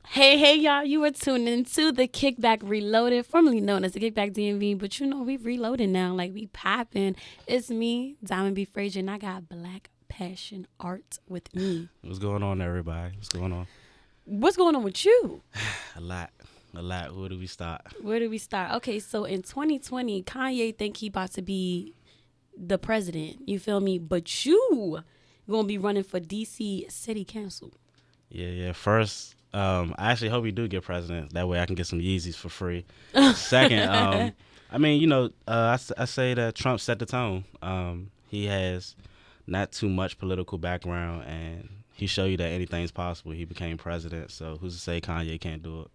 Hey, y'all, you are tuned into the Kickback Reloaded, formerly known as the Kickback DMV, but you know, we reloaded now, like we popping. It's me, Diamond B. Frazier, and I got Black Passion Art with me. What's going on, everybody? What's going on with you? A lot. Where do we start? Okay, so in 2020, Kanye think he about to be the president, you feel me? But you gonna be running for DC City Council. Yeah. First, I actually hope you do get president. That way I can get some Yeezys for free. Second, I say that Trump set the tone. He has not too much political background, and he showed you that anything's possible. He became president, so who's to say Kanye can't do it?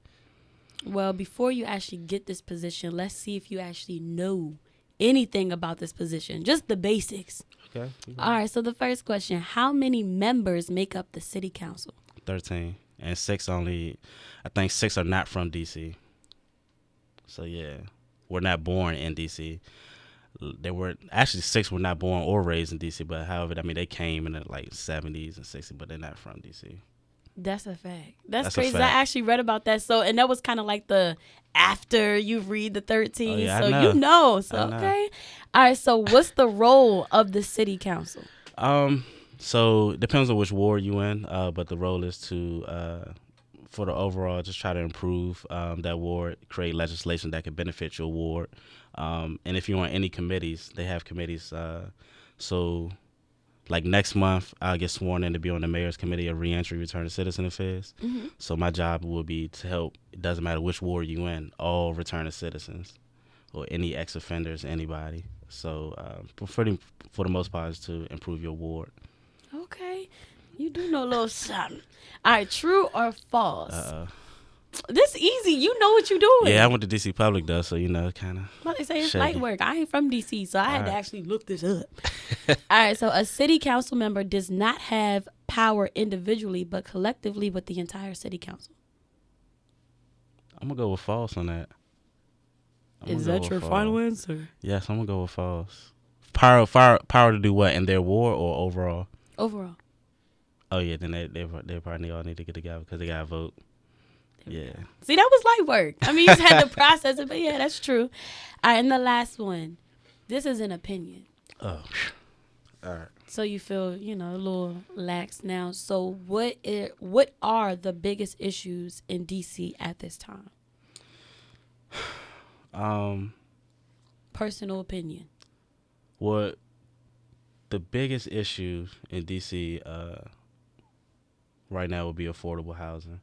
Well, before you actually get this position, let's see if you actually know anything about this position. Just the basics. Okay. All right, so the first question, how many members make up the city council? 13. And 6 only, I think 6 are not from D.C. So, yeah, we're not born in D.C. Actually 6 were not born or raised in D.C., but however, they came in the, 70s and 60s, but they're not from D.C. That's a fact. That's a crazy. fact. I actually read about that. So, and that was kind of like the after you read the 13. Oh, yeah, so, I know. you know. So, I know. okay. All right. So, what's the role of the city council? So it depends on which ward you in, but the role is to, for the overall, just try to improve that ward, create legislation that can benefit your ward. And if you're on any committees, they have committees. So like next month, I'll get sworn in to be on the mayor's committee of reentry, return to citizen affairs. Mm-hmm. So my job will be to help, it doesn't matter which ward you in, all return to citizens or any ex-offenders, anybody. So for the most part, is to improve your ward. Okay. You do know a little something. All right. True or false? This easy. You know what you're doing. Yeah, I went to DC Public, though, so, kind of. Well, they say it's shaky. light work. I ain't from DC, so I had to right. actually look this up. All right. So a city council member does not have power individually, but collectively with the entire city council. I'm going to go with false on that. Is that your final answer? Yes, I'm going to go with false. Power to do what? In their ward or overall? Overall. Oh, yeah, then they probably all need to get together because they got to vote. Yeah. See, that was light work. I mean, you just had to process it, but yeah, that's true. All right, and the last one. This is an opinion. Oh, all right. So you feel, a little lax now. So what are the biggest issues in D.C. at this time? Personal opinion. What the biggest issue in D.C. Right now would be affordable housing.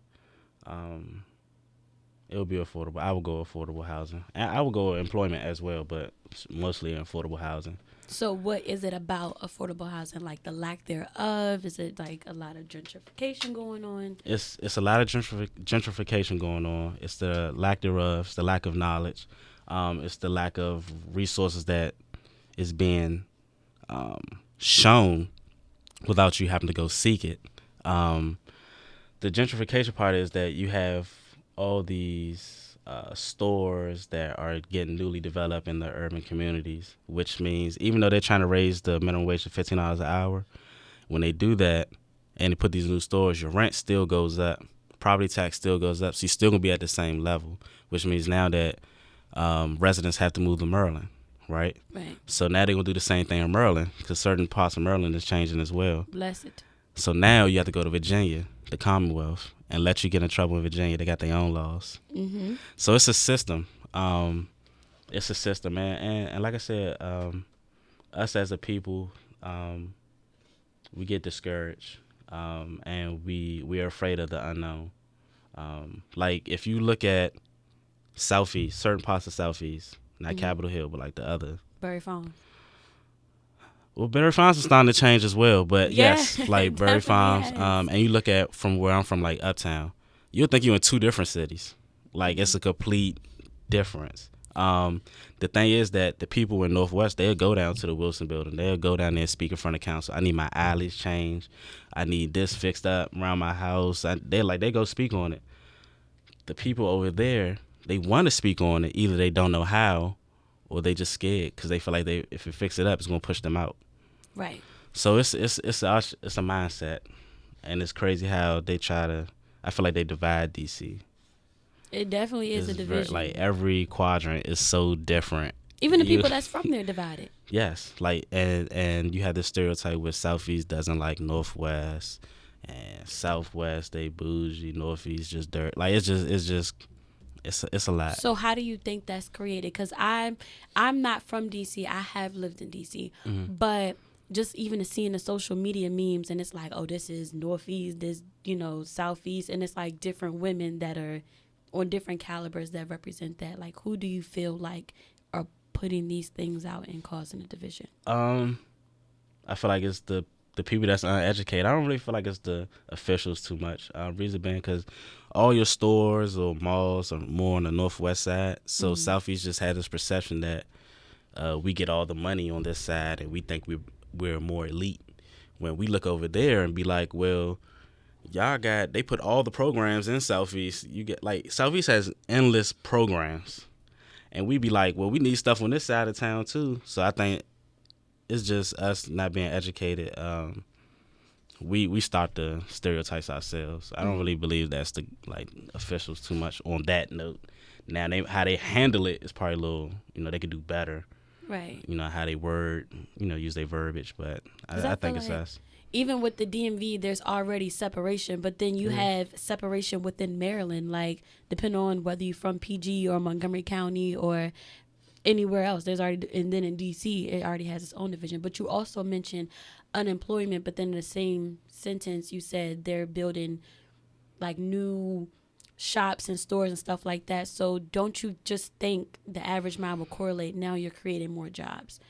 It would be affordable. I would go affordable housing. And I would go employment as well, but mostly affordable housing. So what is it about affordable housing? Like the lack thereof? Is it like a lot of gentrification going on? It's a lot of gentrification going on. It's the lack thereof. It's the lack of knowledge. It's the lack of resources that is being shown without you having to go seek it. The gentrification part is that you have all these stores that are getting newly developed in the urban communities, which means even though they're trying to raise the minimum wage to $15 an hour, when they do that and they put these new stores, your rent still goes up, property tax still goes up, so you're still going to be at the same level, which means now that residents have to move to Maryland, right? Right. So now they're going to do the same thing in Maryland because certain parts of Maryland is changing as well. Blessed. So now you have to go to Virginia, the Commonwealth, and let you get in trouble in Virginia. They got their own laws. Mm-hmm. So it's a system. It's a system, man. And like I said, us as a people, we get discouraged, and we are afraid of the unknown. Like if you look at Southeast, certain parts of Southeast, not Capitol Hill, but like the other. Berry Farms. Well, Berry Farms is starting to change as well, but Yeah, yes, like Berry Farms, has. and you look at from where I'm from, like Uptown, you'll think you're in two different cities. Like it's a complete difference. The thing is that the people in Northwest, they'll go down to the Wilson Building, they'll go down there and speak in front of council. I need my alleys changed. I need this fixed up around my house. They go speak on it. The people over there, they want to speak on it. Either they don't know how, or they just scared because they feel like if it fix it up, it's gonna push them out. Right. So it's a mindset, and it's crazy how they try to. I feel like they divide DC. It definitely is a division. Like every quadrant is so different. Even the people that's from there divided. Yes, like and you have this stereotype where Southeast doesn't like Northwest, and Southwest they bougie, Northeast just dirt. Like it's a lot. So how do you think that's created? Because I'm not from DC. I have lived in DC, but just even seeing the social media memes, and it's like, oh, this is Northeast, this Southeast, and it's like different women that are on different calibers that represent that. Like, who do you feel like are putting these things out and causing a division? I feel like it's the people that's uneducated. I don't really feel like it's the officials too much. Reason being because all your stores or malls are more on the northwest side, so Southeast just had this perception that we get all the money on this side and we think we're more elite. When we look over there and be like, well, they put all the programs in Southeast. You get like Southeast has endless programs. And we be like, well, we need stuff on this side of town too. So I think it's just us not being educated. We start to stereotypes ourselves. I don't really believe that's the officials too much on that note. Now how they handle it is probably a little, they could do better. Right. How they use their verbiage, but I think it's us. Even with the DMV, there's already separation, but then you have separation within Maryland, like depending on whether you're from PG or Montgomery County or anywhere else. There's already, and then in DC, it already has its own division. But you also mentioned unemployment, but then in the same sentence, you said they're building like new shops and stores and stuff like that. So don't you just think the average mind will correlate? Now you're creating more jobs.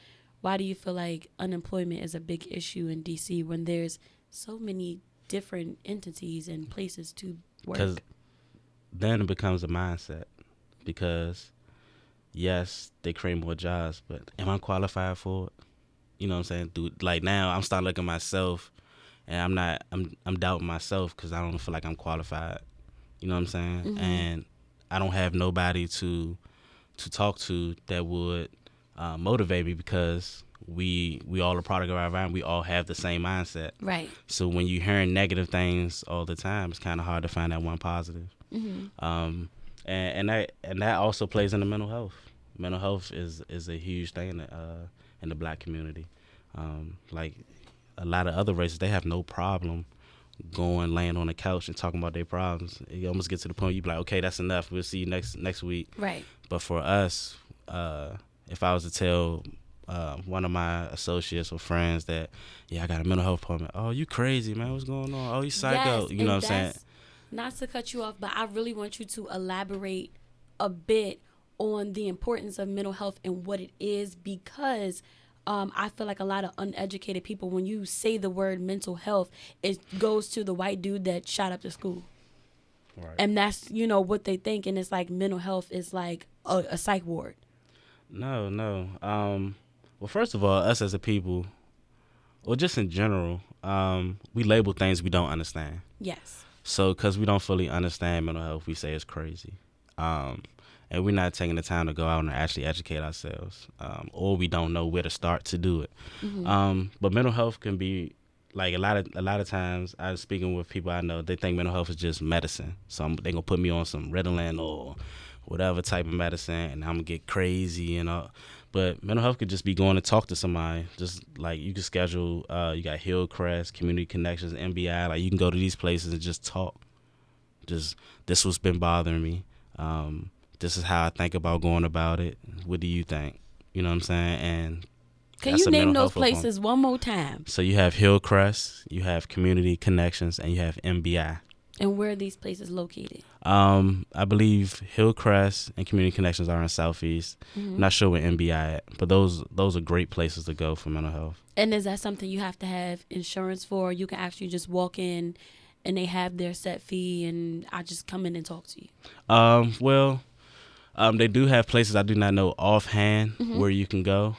Why do you feel like unemployment is a big issue in D.C. when there's so many different entities and places to work? Because then it becomes a mindset. Because, yes, they create more jobs, but am I qualified for it? You know what I'm saying? Like now, I'm starting looking at myself, and I'm doubting myself because I don't feel like I'm qualified. You know what I'm saying? Mm-hmm. And I don't have nobody to talk to that would motivate me because we all a product of our environment. We all have the same mindset. Right. So when you're hearing negative things all the time, it's kind of hard to find that one positive. Mm-hmm. And that also plays into mental health. Mental health is a huge thing in the black community. Like a lot of other races, they have no problem laying on the couch and talking about their problems. You almost get to the point you be like, okay, that's enough. We'll see you next week. Right. But for us, if I was to tell one of my associates or friends that, I got a mental health problem. Oh, you crazy, man. What's going on? Oh, you psycho. Yes, you know what I'm saying? Not to cut you off, but I really want you to elaborate a bit on the importance of mental health and what it is, because I feel like a lot of uneducated people, when you say the word mental health, it goes to the white dude that shot up the school. Right. And that's, what they think. And it's like mental health is like a psych ward. No. Well, first of all, us as a people, or just in general, we label things we don't understand. Yes. So because we don't fully understand mental health, we say it's crazy. And we're not taking the time to go out and actually educate ourselves, or we don't know where to start to do it. Mm-hmm. But mental health can be like a lot of times. I was speaking with people I know, they think mental health is just medicine. So they gonna put me on some Ritalin or whatever type of medicine, and I'm gonna get crazy and all. But mental health could just be going to talk to somebody. Just like you can schedule, you got Hillcrest, Community Connections, MBI. Like you can go to these places and just talk. Just this what's been bothering me. This is how I think about going about it. What do you think? You know what I'm saying? And can you name those places one more time? So you have Hillcrest, you have Community Connections, and you have MBI. And where are these places located? I believe Hillcrest and Community Connections are in Southeast. Mm-hmm. I'm not sure where MBI at, but those are great places to go for mental health. And is that something you have to have insurance for? You can actually just walk in and they have their set fee and I just come in and talk to you? They do have places I do not know offhand where you can go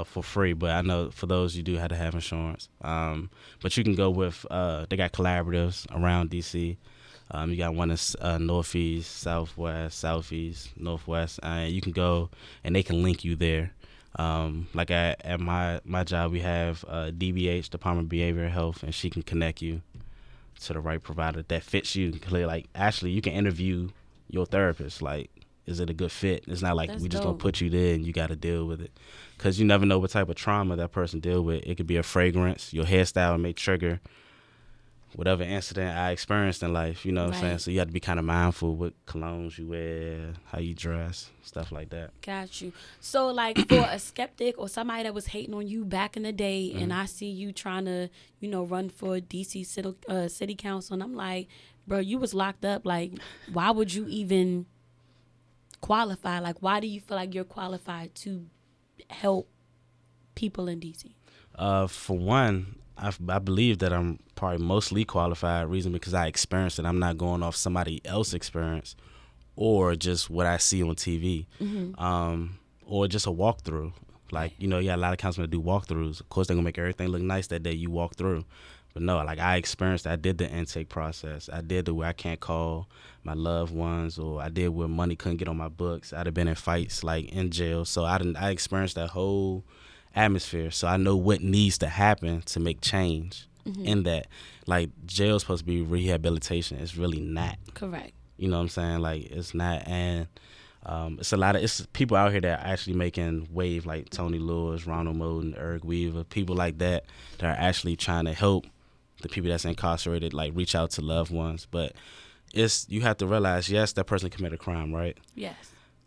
for free, but I know for those you do have to have insurance. But you can go with, they got collaboratives around DC. You got one in Northeast, Southwest, Southeast, Northwest. You can go and they can link you there. Like at my job, we have DBH, Department of Behavioral Health, and she can connect you to the right provider that fits you. Like, actually, you can interview your therapist. Like, is it a good fit? It's not like That's we just dope. gonna put you there and you got to deal with it, because you never know what type of trauma that person deal with. It could be a fragrance. Your hairstyle may trigger whatever incident I experienced in life. You know what I'm saying? Right. So you have to be kind of mindful what colognes you wear, how you dress, stuff like that. Got you. So, like, for a skeptic or somebody that was hating on you back in the day, and I see you trying to, run for DC city council, and I'm like, bro, you was locked up. Like, why would you even qualify? Like, why do you feel like you're qualified to help people in DC? For one, I believe that I'm probably mostly qualified. Reason because I experienced it. I'm not going off somebody else's experience or just what I see on TV, or just a walkthrough. Like, you got a lot of councilmen that do walkthroughs. Of course, they're gonna make everything look nice that day you walk through. But no, like, I experienced, I did the intake process. I did the where I can't call my loved ones, or I did where money couldn't get on my books. I'd have been in fights, like in jail. So I experienced that whole atmosphere. So I know what needs to happen to make change in that. Like, jail's supposed to be rehabilitation. It's really not. Correct. You know what I'm saying? Like, it's not. And it's people out here that are actually making wave, like Tony Lewis, Ronald Moulton, Eric Weaver, people like that are actually trying to help the people that's incarcerated, like, reach out to loved ones. But you have to realize, yes, that person committed a crime, right? Yes.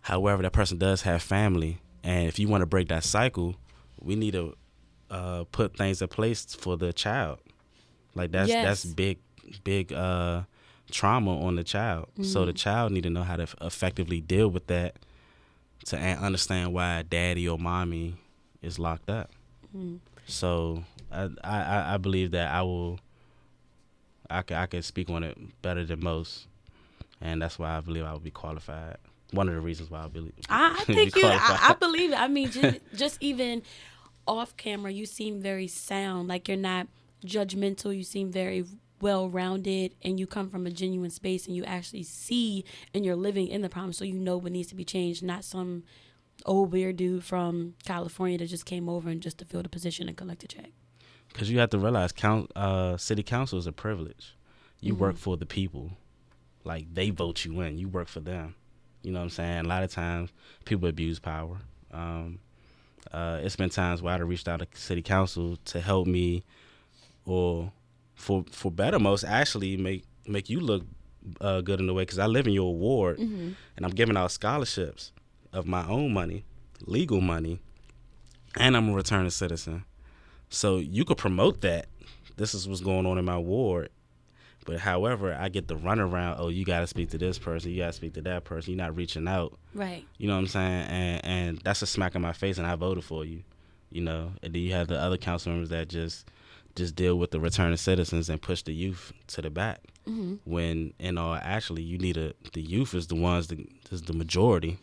However, that person does have family, and if you want to break that cycle, we need to put things in place for the child. Like, that's big trauma on the child. So the child need to know how to effectively deal with that to understand why daddy or mommy is locked up. So I believe that I could speak on it better than most, and that's why I believe I would be qualified. One of the reasons why I believe I think I believe it. I mean, just even off camera, you seem very sound. Like, you're not judgmental. You seem very well-rounded, and you come from a genuine space, and you actually see and you're living in the problem, so you know what needs to be changed, not some old weird dude from California that just came over and just to fill the position and collect a check. Because you have to realize city council is a privilege. You work for the people. Like, they vote you in. You work for them. You know what I'm saying? A lot of times people abuse power. It's been times where I'd have reached out to city council to help me, or for better most, actually make you look good in a way, because I live in your ward, and I'm giving out scholarships of my own money, legal money, and I'm a returning citizen. So you could promote that. This is what's going on in my ward. But however, I get the runaround, oh, you got to speak to this person, you got to speak to that person, you're not reaching out. Right. You know what I'm saying? And that's a smack in my face, and I voted for you. And then you have the other council members that just deal with the returning citizens and push the youth to the back. When, actually, you need the youth is the ones is the majority.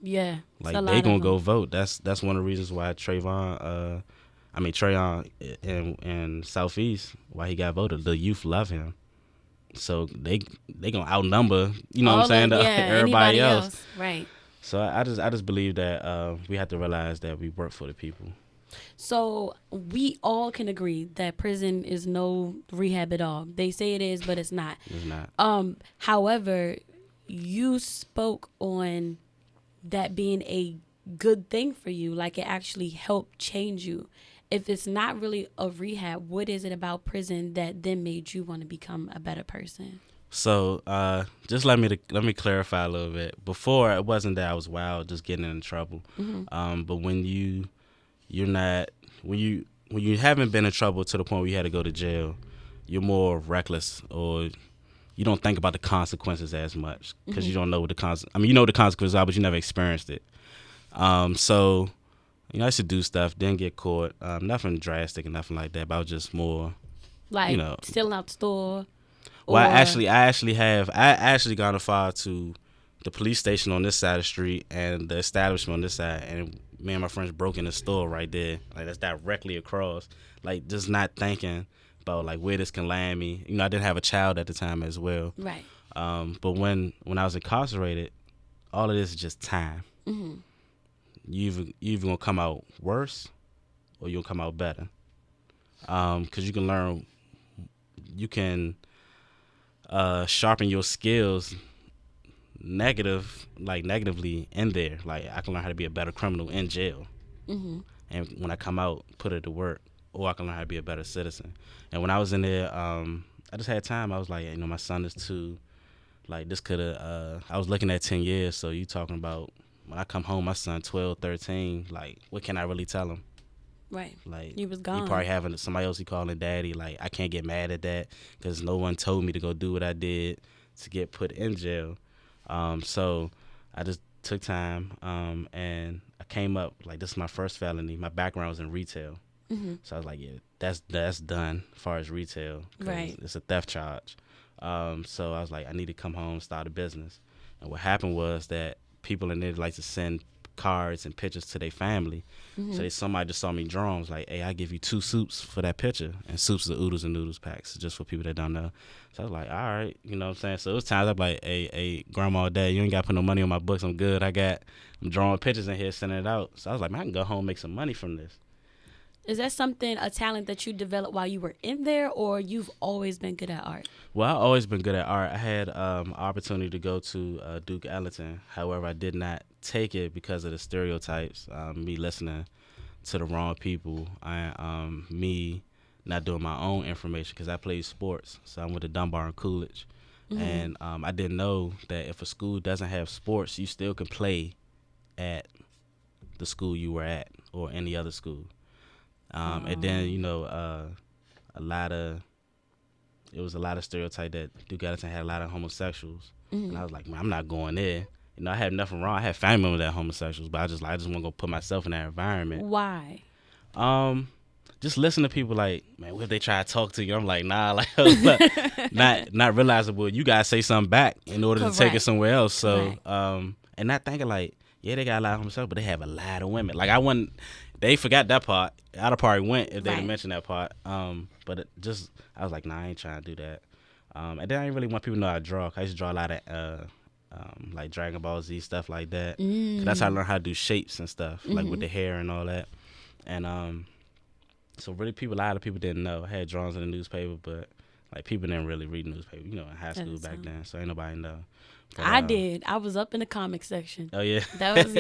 Yeah. Like, they going to go vote. That's one of the reasons why Trayon in Southeast, why he got voted. The youth love him. So they gonna outnumber, what I'm saying, everybody else. Right. So I just believe that we have to realize that we work for the people. So we all can agree that prison is no rehab at all. They say it is, but it's not. It's not. However, you spoke on that being a good thing for you, like it actually helped change you. If it's not really a rehab, what is it about prison that then made you want to become a better person? So just let me clarify a little bit. Before, it wasn't that I was wild, just getting in trouble. But when you haven't been in trouble to the point where you had to go to jail, you're more reckless, or you don't think about the consequences as much, because you don't know what you know what the consequences are, but you never experienced it. So I used to do stuff, didn't get caught. Nothing drastic and nothing like that, but I was just more, like, stealing out the store. Well, I actually got a file to the police station on this side of the street and the establishment on this side, and me and my friends broke in the store right there. Like, that's directly across. Like, just not thinking about, like, where this can land me. I didn't have a child at the time as well. Right. But when I was incarcerated, all of this is just time. you either gonna come out worse or you'll come out better. Because you can learn, you can sharpen your skills negatively in there. Like I can learn how to be a better criminal in jail, and when I come out, put it to work, or I can learn how to be a better citizen. And when I was in there, I just had time. I was like, my son is 2. Like this could have. I was looking at 10 years. So you talking about when I come home, my son 12, 13. Like what can I really tell him? Right. Like he was gone. He probably having somebody else he calling daddy. Like I can't get mad at that because no one told me to go do what I did to get put in jail. So I just took time, and I came up like this is my first felony. My background was in retail, so I was like, yeah, that's done as far as retail. Right. It's a theft charge. So I was like, I need to come home, start a business. And what happened was that people in there like to send cards and pictures to their family. So somebody just saw me drawing, was like, hey, I give you 2 soups for that picture. And soups are oodles and noodles packs, just for people that don't know. So I was like, all right, you know what I'm saying? So it was times I'm like, hey, grandma, dad, you ain't got to put no money on my books. I'm good. I'm drawing pictures in here, sending it out. So I was like, man, I can go home and make some money from this. Is that a talent that you developed while you were in there, or you've always been good at art? Well, I've always been good at art. I had opportunity to go to Duke Ellington. However, I did not take it because of the stereotypes, me listening to the wrong people, me not doing my own information because I played sports. So I went to Dunbar and Coolidge. And I didn't know that if a school doesn't have sports, you still can play at the school you were at or any other school. And then, it was a lot of stereotype that Duke Ellington had a lot of homosexuals. And I was like, man, I'm not going there. I had nothing wrong. I had family members that were homosexuals, but I just want to go put myself in that environment. Why? Just listen to people like, man, what if they try to talk to you? I'm like, nah, like, not realizing, well, you gotta say something back in order to take it somewhere else. So, and not thinking like, yeah, they got a lot of homosexuals, but they have a lot of women. Like they forgot that part. I'd have probably went if they didn't mention that part. But I was like, nah, I ain't trying to do that. And then I didn't really want people to know I draw. I used to draw a lot of like Dragon Ball Z stuff like that. 'Cause that's how I learned how to do shapes and stuff, like with the hair and all that. And so really a lot of people didn't know. I had drawings in the newspaper, but like people didn't really read the newspaper, in high school back then. So ain't nobody know. But, I did. I was up in the comic section. Oh yeah. That was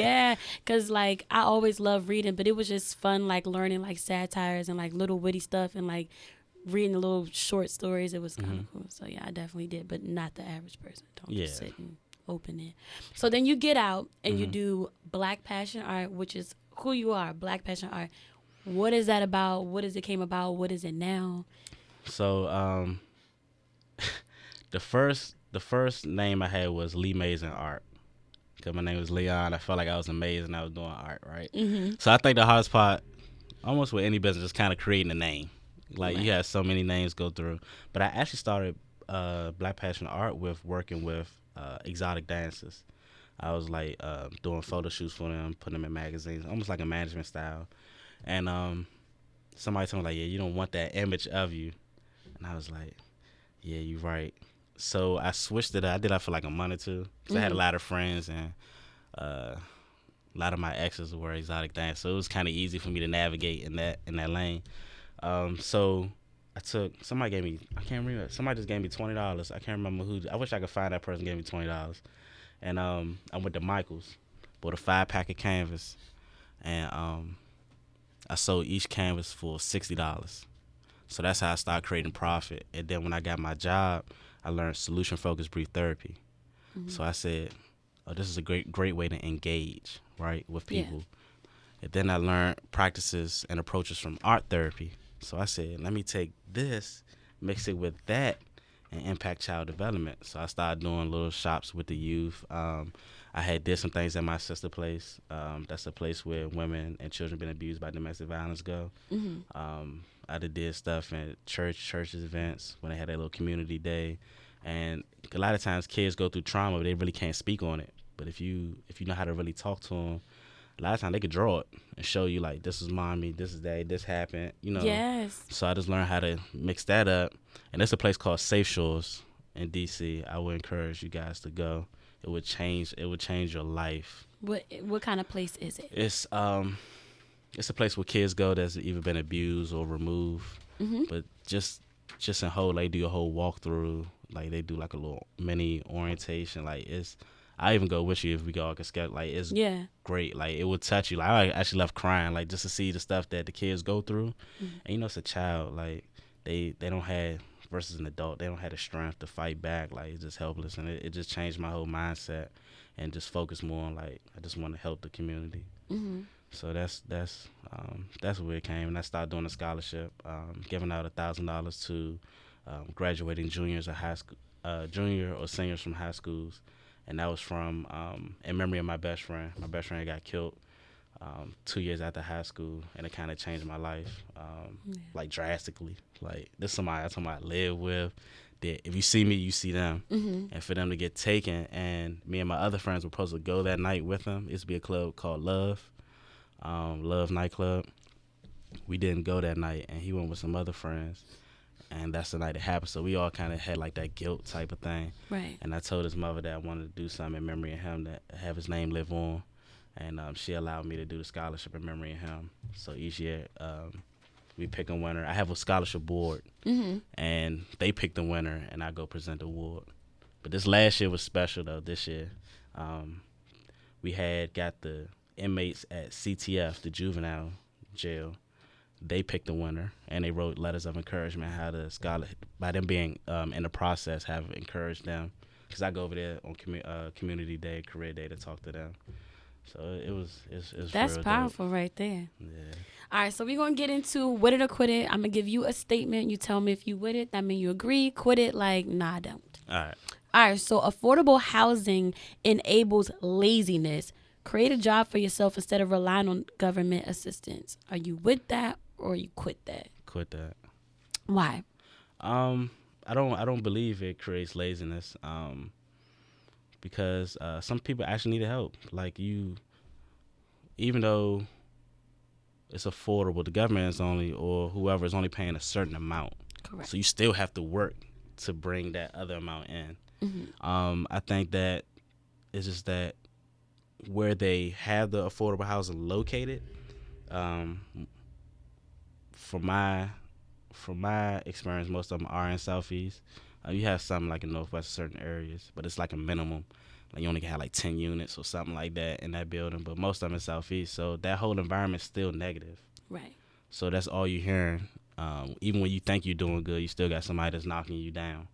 because like I always loved reading, but it was just fun like learning like satires and like little witty stuff and like reading the little short stories. It was kind of cool. So yeah, I definitely did, but not the average person. Don't just sit and open it. So then you get out and you do Black Passion Art, which is who you are, Black Passion Art. What is that about? What is it came about? What is it now? So the first name I had was Lee Mazin Art, because my name was Leon. I felt like I was amazing. I was doing art, right? So I think the hardest part, almost with any business, is kind of creating a name. Like you have so many names go through. But I actually started Black Passion Art with working with exotic dancers. I was like doing photo shoots for them, putting them in magazines, almost like a management style. And somebody told me like, yeah, you don't want that image of you. And I was like, yeah, you're right. So I switched it up. I did that for like a month or two because I had a lot of friends and a lot of my exes were exotic dancers. So it was kind of easy for me to navigate in that lane. So somebody gave me, I can't remember, somebody just gave me $20. I can't remember who. I wish I could find that person gave me $20. And I went to Michael's, bought a 5-pack of canvas, and I sold each canvas for $60. So that's how I started creating profit. And then when I got my job, I learned solution-focused brief therapy. So I said, oh, this is a great way to engage, right, with people. And then I learned practices and approaches from art therapy. So I said, let me take this, mix it with that, and impact child development. So I started doing little shops with the youth. I did some things at my sister place. That's a place where women and children been abused by domestic violence go. I did stuff at churches events when they had their little community day. And a lot of times kids go through trauma, but they really can't speak on it. But if you know how to really talk to them, a lot of times they could draw it and show you like, this is mommy, this is daddy, this happened, Yes. So I just learned how to mix that up. And there's a place called Safe Shores in D.C. I would encourage you guys to go. it would change your life. What kind of place is it? It's a place where kids go that's either been abused or removed. Mm-hmm. But just in whole, they do a whole walkthrough. Like they do like a little mini orientation. Like I even go with you if we go. Like it's great. Like it would touch you. Like I actually left crying. Like just to see the stuff that the kids go through. Mm-hmm. And it's a child. Like they don't have versus an adult. They don't have the strength to fight back. Like it's just helpless. And it just changed my whole mindset and just focus more on like I just want to help the community. Mm-hmm. So that's where it came, and I started doing a scholarship, giving out $1,000 to graduating juniors or junior or seniors from high schools, and that was from in memory of my best friend. My best friend got killed 2 years after high school, and it kind of changed my life, like drastically. Like this is somebody I live with. That if you see me, you see them, and for them to get taken, and me and my other friends were supposed to go that night with them. It used to be a club called Love nightclub. We didn't go that night, and he went with some other friends, and that's the night it happened. So we all kind of had like that guilt type of thing. Right. And I told his mother that I wanted to do something in memory of him, that have his name live on, and she allowed me to do the scholarship in memory of him. So each year we pick a winner. I have a scholarship board, and they pick the winner, and I go present the award. But this last year was special though. This year we got the inmates at CTF, the juvenile jail. They picked the winner, and they wrote letters of encouragement how the scholar, by them being in the process, have encouraged them. Because I go over there on community day, career day to talk to them. So it's that's real powerful dope. right there. Yeah. All right, so we're going to get into with it or quit it. I'm going to give you a statement. You tell me if you with it. That means you agree. Quit it, like, nah, I don't. All right. All right, so affordable housing enables laziness. Create a job for yourself instead of relying on government assistance. Are you with that or you quit that? Quit that. Why? I don't believe it creates laziness. Because some people actually need help. Like even though it's affordable, the government is only, or whoever is only paying a certain amount. Correct. So you still have to work to bring that other amount in. Mm-hmm. I think that it's just that where they have the affordable housing located, from my experience, most of them are in Southeast. You have some like in Northwest, certain areas, but it's like a minimum. Like you only can have like 10 units or something like that in that building, but most of them in Southeast. So that whole environment's still negative. Right. So that's all you're hearing. Even when you think you're doing good, you still got somebody that's knocking you down.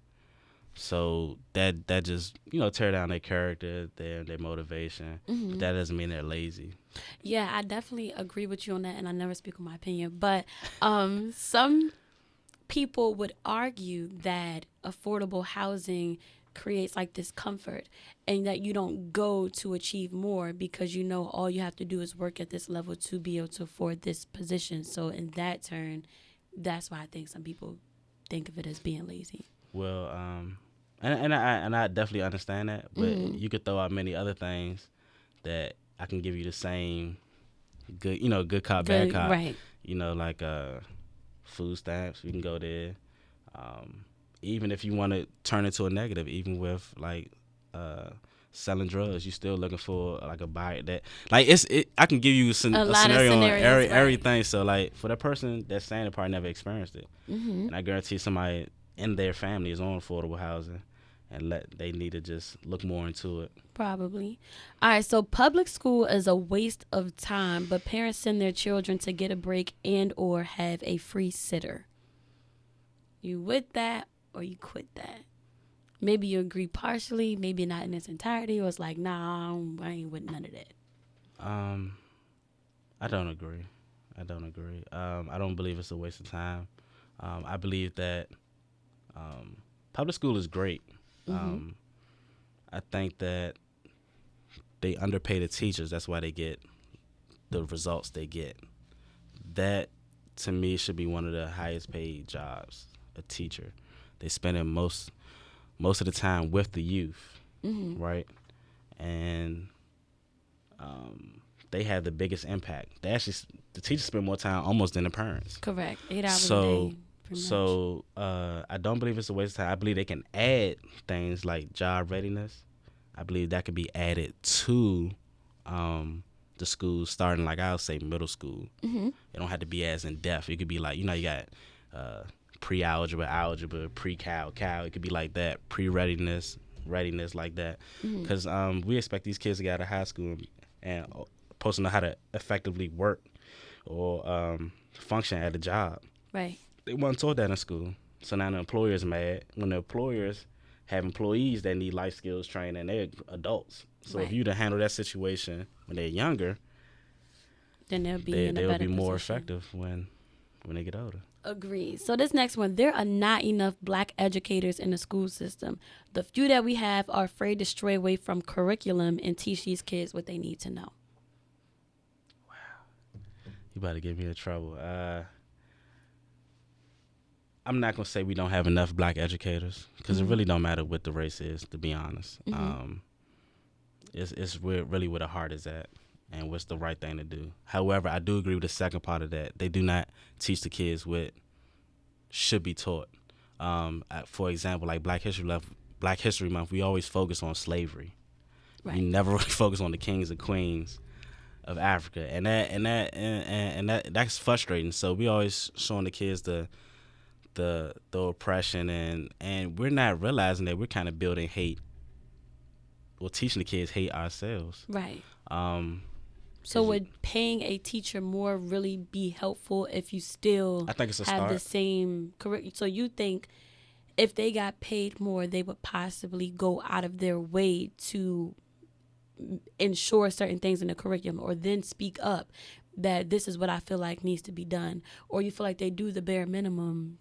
So that just, tear down their character, their motivation. Mm-hmm. But that doesn't mean they're lazy. Yeah, I definitely agree with you on that, and I never speak on my opinion. But some people would argue that affordable housing creates like this comfort and that you don't go to achieve more because all you have to do is work at this level to be able to afford this position. So in that turn, that's why I think some people think of it as being lazy. Well, and I definitely understand that, but you could throw out many other things that I can give you the same good, good cop, bad cop. Right. Like food stamps, you can go there. Even if you want to turn it to a negative, even with like selling drugs, you're still looking for like a buyer that like I can give you a scenario on everything. So like for that person that's saying they probably never experienced it, and I guarantee somebody in their family is on affordable housing, and they need to just look more into it. Probably. All right, so public school is a waste of time, but parents send their children to get a break and or have a free sitter. You with that or you quit that? Maybe you agree partially, maybe not in its entirety, or it's like, nah, I ain't with none of that. I don't agree. I don't believe it's a waste of time. I believe that public school is great. I think that they underpay the teachers. That's why they get the results they get. That, to me, should be one of the highest paid jobs, a teacher. They spend most of the time with the youth, right? And they have the biggest impact. The teachers spend more time almost than the parents. Correct. 8 hours a day. So I don't believe it's a waste of time. I believe they can add things like job readiness. I believe that could be added to the schools starting, like I'll say, middle school. Mm-hmm. It don't have to be as in depth. It could be like, you got pre-algebra, algebra, pre-cal, cal. It could be like that, pre-readiness, readiness, like that. Because we expect these kids to get out of high school and supposed to know how to effectively work or function at a job. Right. They weren't taught that in school. So now the employer's mad when the employers have employees that need life skills training. They're adults. So if you to handle that situation when they're younger, then they'll be in a better more position. effective when they get older. Agreed. So this next one, there are not enough black educators in the school system. The few that we have are afraid to stray away from curriculum and teach these kids what they need to know. Wow. You about to get me in trouble. I'm not going to say we don't have enough black educators because it really don't matter what the race is, to be honest. It's really where the heart is at and what's the right thing to do. However, I do agree with the second part of that. They do not teach the kids what should be taught. For example, like Black History Month, we always focus on slavery. Right. We never really focus on the kings and queens of Africa, and that's frustrating. So we always showing the kids the oppression, and we're not realizing that we're kind of building hate or teaching the kids hate ourselves. Right. So would paying a teacher more really be helpful if you still I think it's a have start. the same curriculum? So you think if they got paid more, they would possibly go out of their way to ensure certain things in the curriculum, or then speak up that this is what I feel like needs to be done? Or you feel like they do the bare minimum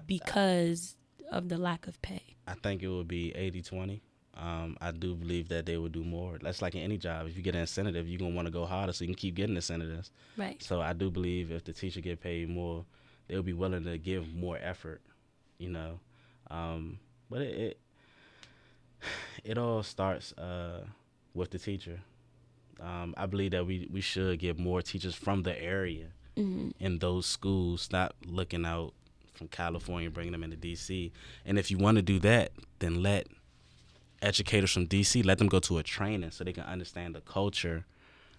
because of the lack of pay? I think it would be 80-20. I do believe that they would do more. That's like in any job. If you get an incentive, you're going to want to go harder so you can keep getting incentives. Right. So I do believe if the teacher get paid more, they'll be willing to give more effort, But it all starts with the teacher. I believe that we should get more teachers from the area in those schools, not looking out from California, bringing them into D.C. And if you want to do that, then let educators from D.C., let them go to a training so they can understand the culture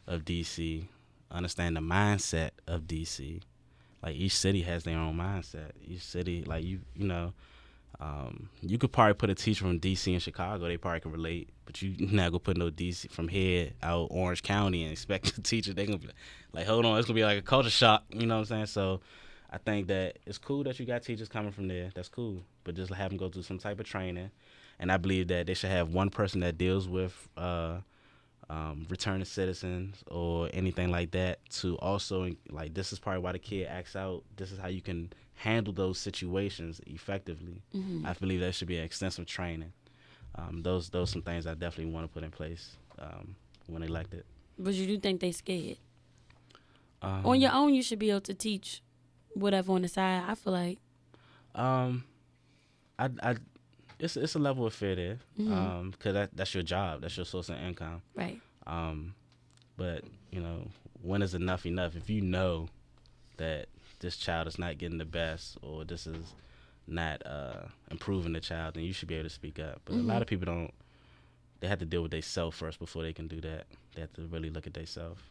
of D.C., understand the mindset of D.C. Like, each city has their own mindset. Each city, like, you could probably put a teacher from D.C. in Chicago. They probably can relate. But you not going to put no D.C. from here out Orange County and expect the teacher. They're going to be like, hold on, it's going to be like a culture shock. You know what I'm saying? So I think that it's cool that you got teachers coming from there. That's cool. But just have them go through some type of training. And I believe that they should have one person that deals with returning citizens or anything like that, to also, like, this is probably why the kid acts out. This is how you can handle those situations effectively. I believe that should be an extensive training. Those some things I definitely want to put in place when elected. But you do think they scared? On your own, you should be able to teach whatever on the side. I feel like. It's a level of fear there, because that's your job, that's your source of income. Right. But when is enough enough? If you know that this child is not getting the best, or this is not improving the child, then you should be able to speak up. But a lot of people don't. They have to deal with themselves first before they can do that. They have to really look at themselves.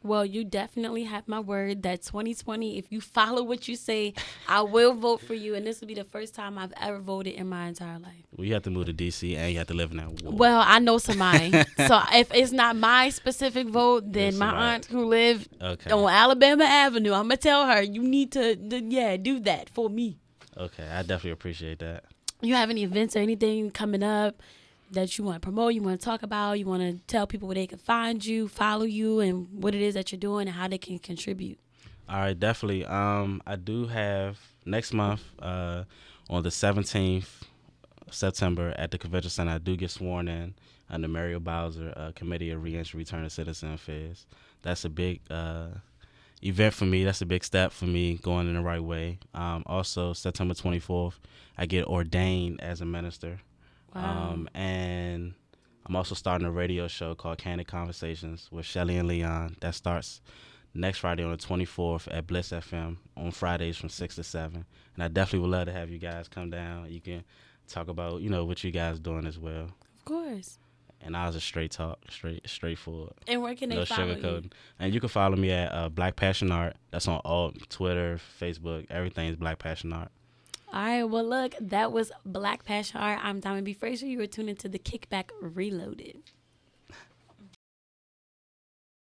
Well, you definitely have my word that 2020, if you follow what you say, I will vote for you. And this will be the first time I've ever voted in my entire life. Well, you have to move to D.C. and you have to live in that ward. Well, I know somebody. So if it's not my specific vote, then my aunt who lived on Alabama Avenue, I'm going to tell her, you need to do that for me. Okay, I definitely appreciate that. You have any events or anything coming up that you want to promote, you want to talk about, you want to tell people where they can find you, follow you, and what it is that you're doing and how they can contribute? All right, definitely. I do have next month on the 17th September at the Convention Center, I do get sworn in under Mario Bowser, Committee of Reentry, Return to Citizen Affairs. That's a big event for me. That's a big step for me going in the right way. Also, September 24th, I get ordained as a minister. Wow. And I'm also starting a radio show called Candid Conversations with Shelly and Leon. That starts next Friday on the 24th at Bliss FM on Fridays from 6 to 7. And I definitely would love to have you guys come down. You can talk about, what you guys doing as well. Of course. and I was just straight talk, straightforward. And where can they No follow you? sugarcoating. And you can follow me at Black Passion Art. That's on all Twitter, Facebook. Everything's Black Passion Art. All right, well, look, that was Black Passion Art. I'm Diamond B. Frazier. You were tuned into the Kickback Reloaded.